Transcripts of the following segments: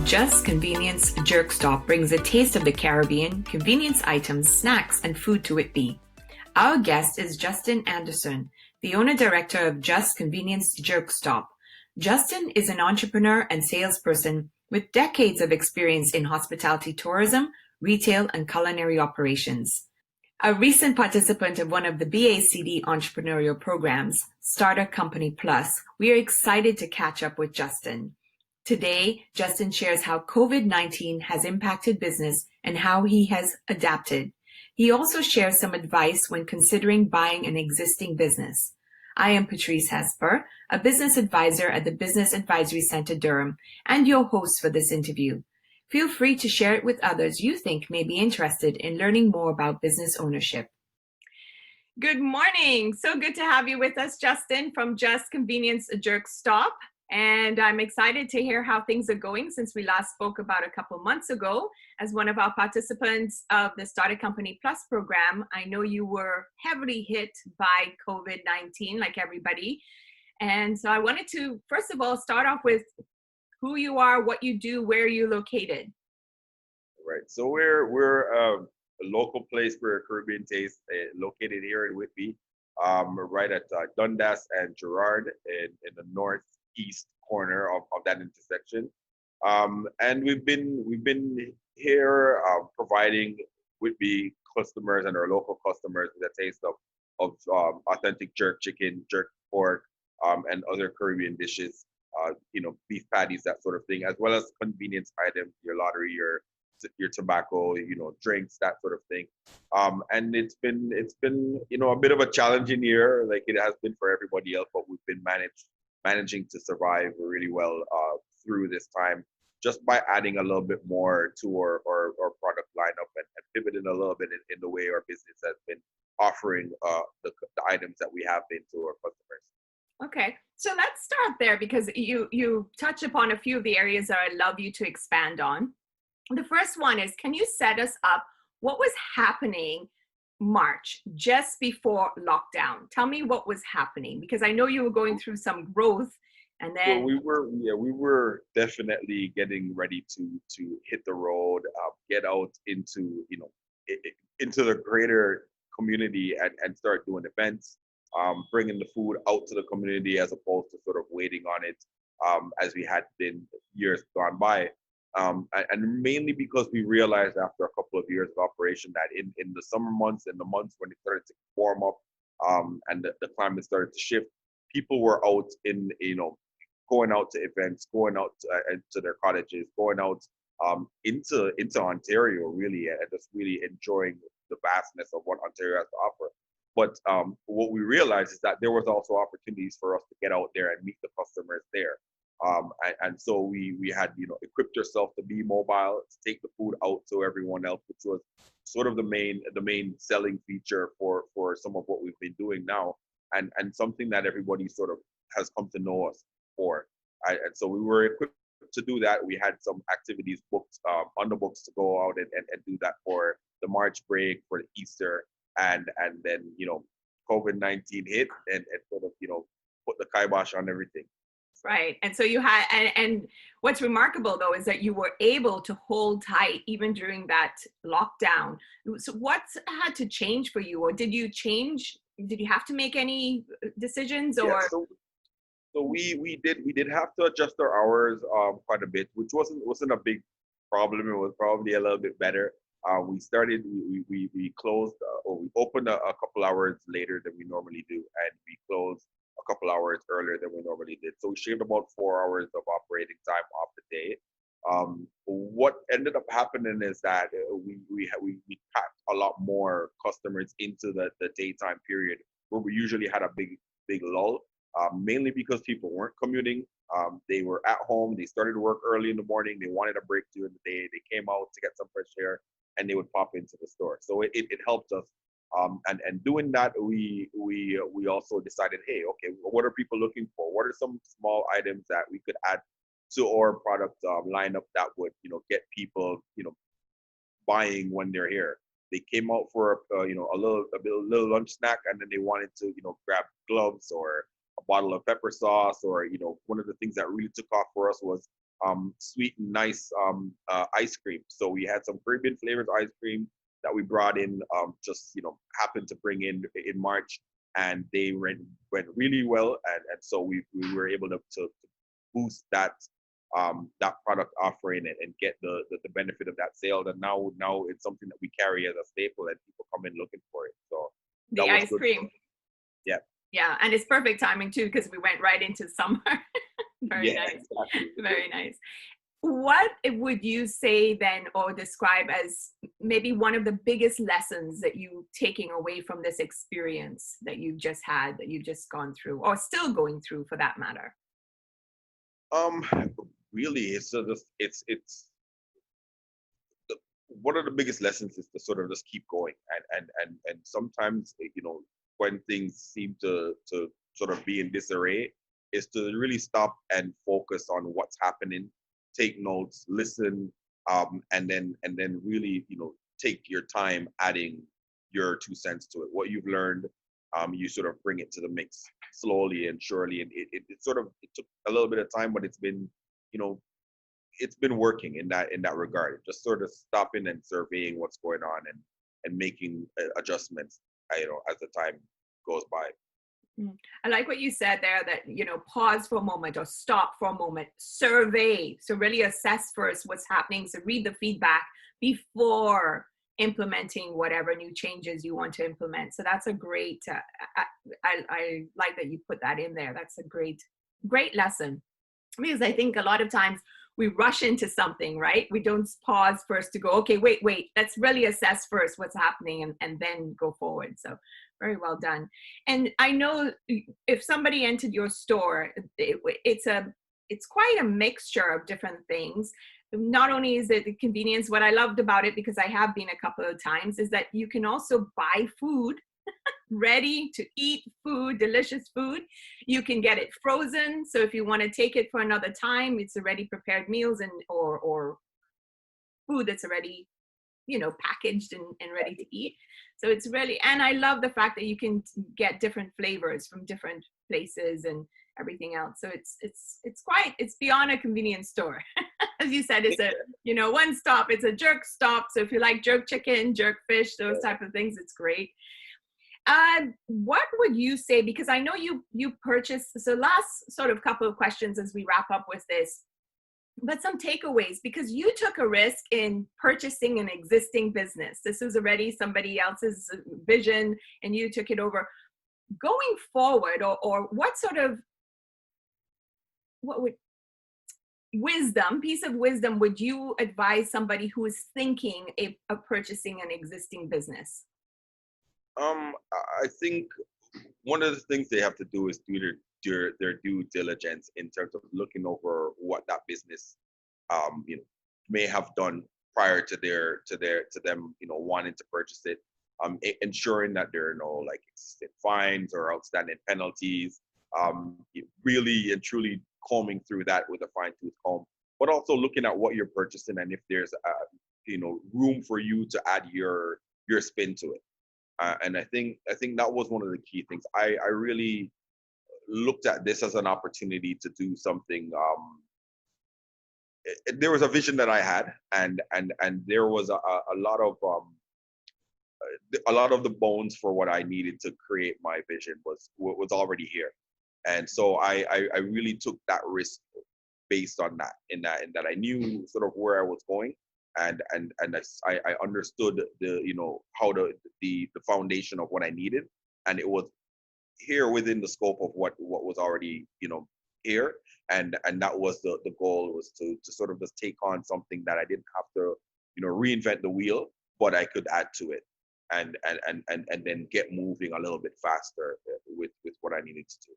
Jus Convenience Jerk Shop brings a taste of the Caribbean, convenience items, snacks, and food to Whitby. Our guest is Justin Anderson, the owner-director of Jus Convenience Jerk Shop. Justin is an entrepreneur and salesperson with decades of experience in hospitality tourism, retail, and culinary operations. A recent participant of one of the BACD entrepreneurial programs, Starter Company Plus, we are excited to catch up with Justin. Today, Justin shares how COVID-19 has impacted business and how he has adapted. He also shares some advice when considering buying an existing business. I am Patrice Esper, a business advisor at the Business Advisory Centre Durham, and your host for this interview. Feel free to share it with others you think may be interested in learning more about business ownership. Good morning. So good to have you with us, Justin, from Jus Convenience Jerk Shop. And I'm excited to hear how things are going since we last spoke about a couple months ago as one of our participants of the Starter Company Plus program. I know you were heavily hit by COVID-19 like everybody. And so I wanted to, first of all, start off with who you are, what you do, where you're located. Right. So we're a local place for a Caribbean taste, located here in Whitby, right at Dundas and Gerrard in the northeast corner of that intersection. And we've been here providing Whitby customers and our local customers with a taste of authentic jerk chicken, jerk pork, and other Caribbean dishes. Beef patties, that sort of thing, as well as convenience items, your lottery, your tobacco, drinks, that sort of thing. And it's been a bit of a challenging year, like it has been for everybody else, but we've been managing to survive really well through this time, just by adding a little bit more to our product lineup and pivoting a little bit in the way our business has been offering the items that we have been to our customers. Okay, so let's start there because you touch upon a few of the areas that I'd love you to expand on. The first one is, can you set us up what was happening March, just before lockdown? Tell me what was happening, because I know you were going through some growth, and then we were definitely getting ready to hit the road, get out into into the greater community and start doing events. Bringing the food out to the community as opposed to sort of waiting on it as we had been years gone by. And mainly because we realized after a couple of years of operation that in the summer months and the months when it started to warm up and the climate started to shift, people were out going out to events, going out to their cottages, going out into Ontario really, and just really enjoying the vastness of what Ontario has to offer. But what we realized is that there was also opportunities for us to get out there and meet the customers there. And so we had, equipped ourselves to be mobile, to take the food out to everyone else, which was sort of the main selling feature for some of what we've been doing now, and something that everybody sort of has come to know us for. And so we were equipped to do that. We had some activities booked on the books to go out and do that for the March break, for the Easter. And then, COVID-19 hit and sort of, put the kibosh on everything. Right. And so you had, and what's remarkable though, is that you were able to hold tight even during that lockdown. So what had to change for you, or did you have to make any decisions, or? Yeah, so we did have to adjust our hours quite a bit, which wasn't a big problem. It was probably a little bit better. We closed or we opened a couple hours later than we normally do, and we closed a couple hours earlier than we normally did. So we shaved about 4 hours of operating time off the day. What ended up happening is that we packed a lot more customers into the daytime period where we usually had a big lull, mainly because people weren't commuting. They were at home. They started work early in the morning. They wanted a break during the day. They came out to get some fresh air, and they would pop into the store. So it helped us. And doing that, we also decided, hey, okay, what are people looking for? What are some small items that we could add to our product lineup that would, get people, buying when they're here? They came out for a little lunch snack, and then they wanted to, grab gloves or a bottle of pepper sauce, or one of the things that really took off for us was sweet and nice ice cream. So we had some Caribbean flavors ice cream that we brought in, just happened to bring in March, and they went really well, and so we were able to boost that product offering and get the benefit of that sale. And now it's something that we carry as a staple, and people come in looking for it. So that The was ice good. cream. Yeah. Yeah, and it's perfect timing too, because we went right into summer. Very Yeah, nice. exactly. Very nice. What would you say then, or describe as maybe one of the biggest lessons that you taking away from this experience that you've just had, that you've just gone through, or still going through for that matter? Um, Really, the, one of the biggest lessons is to sort of just keep going, and sometimes when things seem to sort of be in disarray, is to really stop and focus on what's happening, take notes, listen, and then really take your time adding your 2 cents to it. What you've learned, you sort of bring it to the mix slowly and surely, and it took a little bit of time, but you know it's been working in that regard. Just sort of stopping and surveying what's going on, and making adjustments, as the time goes by. I like what you said there, that, pause for a moment or stop for a moment, survey. So really assess first what's happening. So read the feedback before implementing whatever new changes you want to implement. So that's a great, I like that you put that in there. That's a great, great lesson. Because I think a lot of times we rush into something, right? We don't pause first to go, okay, wait, let's really assess first what's happening, and then go forward. So very well done. And I know if somebody entered your store, it's quite a mixture of different things. Not only is it the convenience, what I loved about it, because I have been a couple of times, is that you can also buy food, ready to eat food, delicious food. You can get it frozen. So if you want to take it for another time, it's already prepared meals, and or food that's already packaged and ready to eat. So it's really, and I love the fact that you can get different flavors from different places and everything else. So it's beyond a convenience store. As you said, it's a one stop. It's a jerk stop. So if you like jerk chicken, jerk fish, those type of things, it's great. What would you say, because I know you purchased, so last sort of couple of questions as we wrap up with this, but some takeaways, because you took a risk in purchasing an existing business. This was already somebody else's vision and you took it over. Going forward, or what would piece of wisdom would you advise somebody who is thinking of purchasing an existing business? I think one of the things they have to do is do their due diligence in terms of looking over what that business may have done prior to them wanting to purchase it, ensuring that there are no like existing fines or outstanding penalties, really and truly combing through that with a fine-tooth comb, but also looking at what you're purchasing and if there's room for you to add your spin to it. And I think that was one of the key things. I really looked at this as an opportunity to do something. There was a vision that I had, and there was a lot of the bones for what I needed to create my vision was already here, and so I really took that risk based on that. In that I knew sort of where I was going, and I understood how the foundation of what I needed, and it was here within the scope of what was already here, and that was the goal, was to sort of just take on something that I didn't have to reinvent the wheel, but I could add to it, and then get moving a little bit faster with what I needed to do.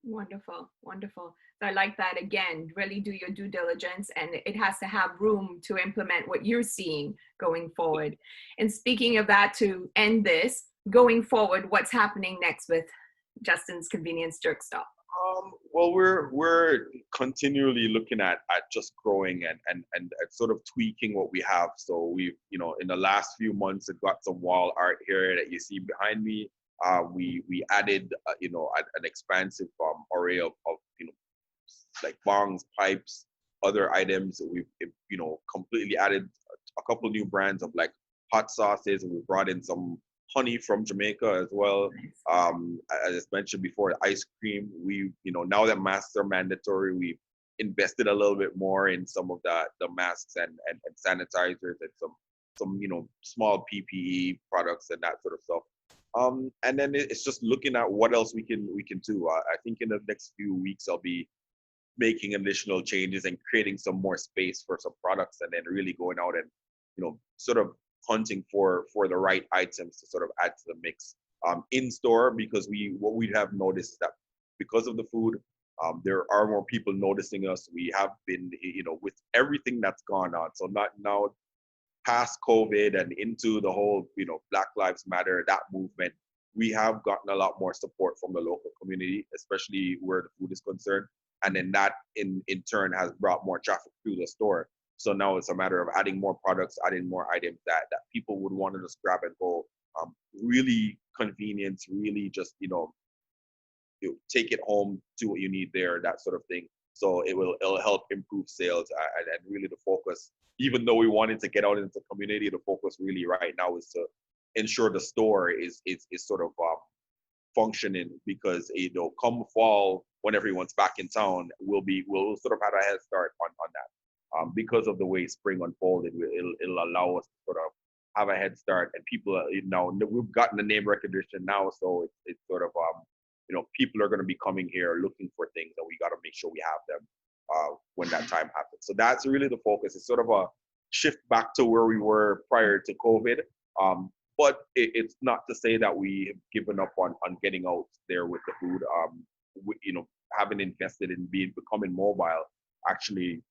Wonderful, wonderful. So I like that. Again, really do your due diligence, and it has to have room to implement what you're seeing going forward. And speaking of that, to end this, going forward, what's happening next with Justin's Convenience Jerk Stop? Well, we're continually looking at just growing and sort of tweaking what we have. So we've in the last few months, it got some wall art here that you see behind me. We added an expansive array of like bongs, pipes, other items. We've, completely added a couple new brands of like hot sauces, and we brought in some honey from Jamaica as well. As I mentioned before, the ice cream. We, now that masks are mandatory, we invested a little bit more in some of the masks and sanitizers and some small PPE products and that sort of stuff. And then it's just looking at what else we can do. I think in the next few weeks I'll be making additional changes and creating some more space for some products, and then really going out and sort of hunting for the right items to sort of add to the mix in store, because what we have noticed is that because of the food, there are more people noticing us. We have been, with everything that's gone on, so not now past COVID and into the whole, Black Lives Matter, that movement, we have gotten a lot more support from the local community, especially where the food is concerned. And then that in turn has brought more traffic through the store. So now it's a matter of adding more products, adding more items that people would want to just grab and go. Really convenience, really just, take it home, do what you need there, that sort of thing. So it'll help improve sales, and really the focus, even though we wanted to get out into the community, the focus really right now is to ensure the store is sort of functioning, because come fall, when everyone's back in town, we'll sort of have a head start on that. Because of the way spring unfolded, it'll allow us to sort of have a head start, and people, we've gotten the name recognition now, so it's sort of people are going to be coming here looking for things, and we got to make sure we have them when that time happens. So that's really the focus. It's sort of a shift back to where we were prior to COVID. But it's not to say that we have given up on getting out there with the food. Having invested in becoming mobile. Actually,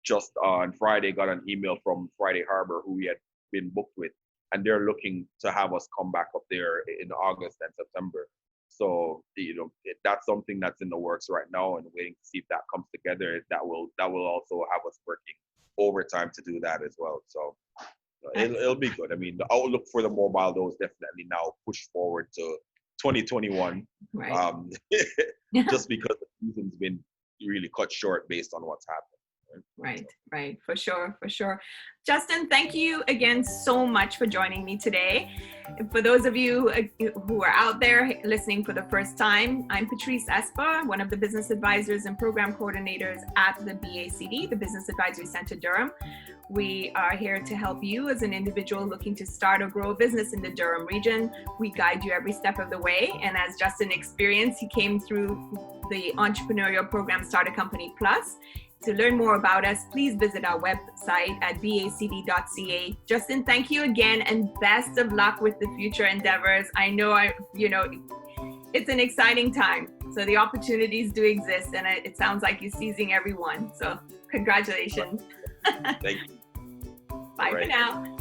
just on Friday, got an email from Friday Harbor, who we had been booked with, and they're looking to have us come back up there in August and September. So that's something that's in the works right now, and waiting to see if that comes together. That will also have us working overtime to do that as well. So it'll be good. I mean, the outlook for the mobile though is definitely now pushed forward to 2021. Right. Just because the season's been really cut short based on what's happened. Right. For sure. Justin, thank you again so much for joining me today. For those of you who are out there listening for the first time, I'm Patrice Esper, one of the business advisors and program coordinators at the BACD, the Business Advisory Centre Durham. We are here to help you as an individual looking to start or grow a business in the Durham region. We guide you every step of the way. And as Justin experienced, he came through the entrepreneurial program Start a Company Plus. To learn more about us, please visit our website at bacd.ca. Justin, thank you again, and best of luck with the future endeavors. I know it's an exciting time. So the opportunities do exist, and it sounds like you're seizing every one. So congratulations. Thank you. Bye for now.